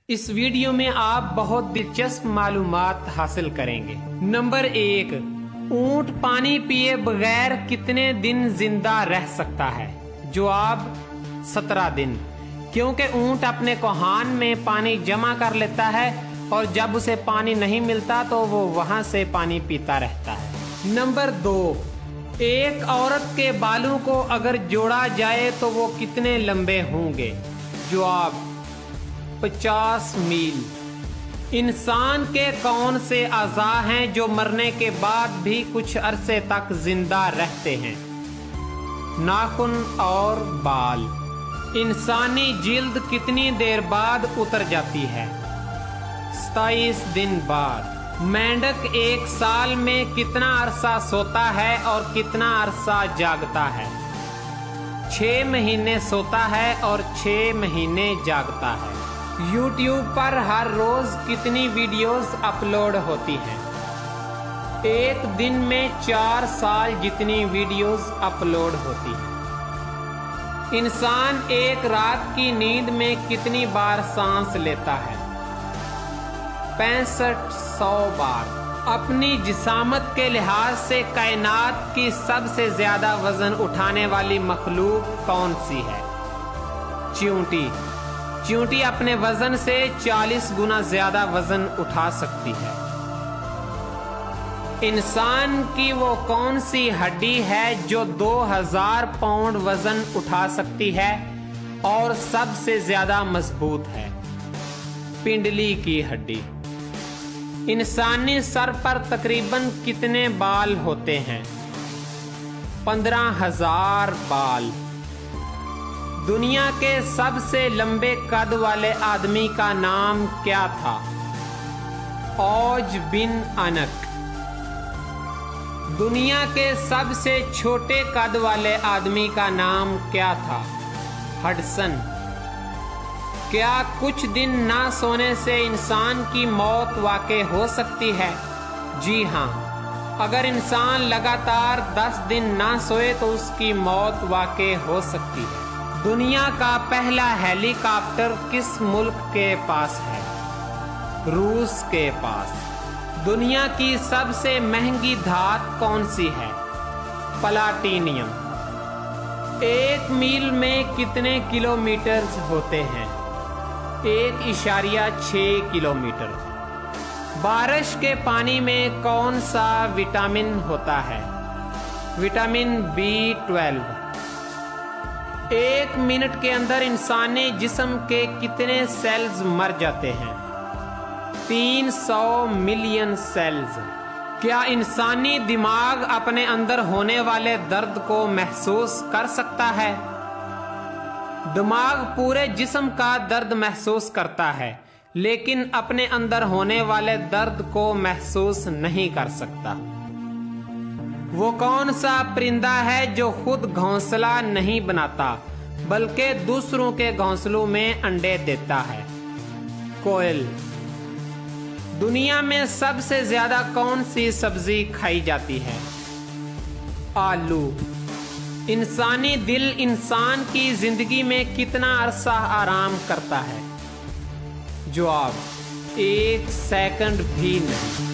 इस वीडियो में आप बहुत दिलचस्प मालूमात हासिल करेंगे। नंबर 1, ऊंट पानी पिए बगैर कितने दिन जिंदा रह सकता है? जवाब 17 दिन, क्योंकि ऊंट अपने कोहान में पानी जमा कर लेता है और जब उसे पानी नहीं मिलता तो वो वहां से पानी पीता रहता है। नंबर 2, एक औरत के बालों को अगर जोड़ा जाए तो वो कितने लंबे होंगे? जवाब 50 मील। इंसान के कौन से अज़ा हैं जो मरने के बाद भी कुछ अरसे तक जिंदा रहते हैं? नाखून और बाल। इंसानी जिल्द कितनी देर बाद उतर जाती है? 27 दिन बाद। मेंढक एक साल में कितना अरसा सोता है और कितना अरसा जागता है? 6 महीने सोता है और 6 महीने जागता है। YouTube पर हर रोज कितनी वीडियोस अपलोड होती हैं? एक दिन में 4 साल जितनी वीडियोस अपलोड होती हैं। इंसान एक रात की नींद में कितनी बार सांस लेता है? 6500 बार। अपनी जिसामत के लिहाज से कायनात की सबसे ज्यादा वजन उठाने वाली मखलूक कौन सी है? चींटी। चींटी अपने वजन से 40 गुना ज्यादा वजन उठा सकती है। इंसान की वो कौन सी हड्डी है जो 2000 पाउंड वजन उठा सकती है और सबसे ज्यादा मजबूत है? पिंडली की हड्डी। इंसानी सर पर तकरीबन कितने बाल होते हैं? 15,000 बाल। दुनिया के सबसे लंबे कद वाले आदमी का नाम क्या था? औज बिन अनक। दुनिया के सबसे छोटे कद वाले आदमी का नाम क्या था? हडसन। क्या कुछ दिन ना सोने से इंसान की मौत वाक़ई हो सकती है? जी हाँ, अगर इंसान लगातार 10 दिन ना सोए तो उसकी मौत वाक़ई हो सकती है। दुनिया का पहला हेलीकॉप्टर किस मुल्क के पास है? रूस के पास। दुनिया की सबसे महंगी धात कौन सी है? प्लाटीनियम। 1 मील में कितने किलोमीटर होते हैं? 1.6 किलोमीटर। बारिश के पानी में कौन सा विटामिन होता है? Vitamin B12। 1 मिनट के अंदर इंसानी जिस्म के कितने सेल्स मर जाते हैं? 300 मिलियन सेल्स। क्या इंसानी दिमाग अपने अंदर होने वाले दर्द को महसूस कर सकता है? दिमाग पूरे जिस्म का दर्द महसूस करता है, लेकिन अपने अंदर होने वाले दर्द को महसूस नहीं कर सकता। वो कौन सा परिंदा है जो खुद घोंसला नहीं बनाता बल्कि दूसरों के घोंसलों में अंडे देता है? कोयल। दुनिया में सबसे ज्यादा कौन सी सब्जी खाई जाती है? आलू। इंसानी दिल इंसान की जिंदगी में कितना अरसा आराम करता है? जवाब 1 सेकंड भी नहीं।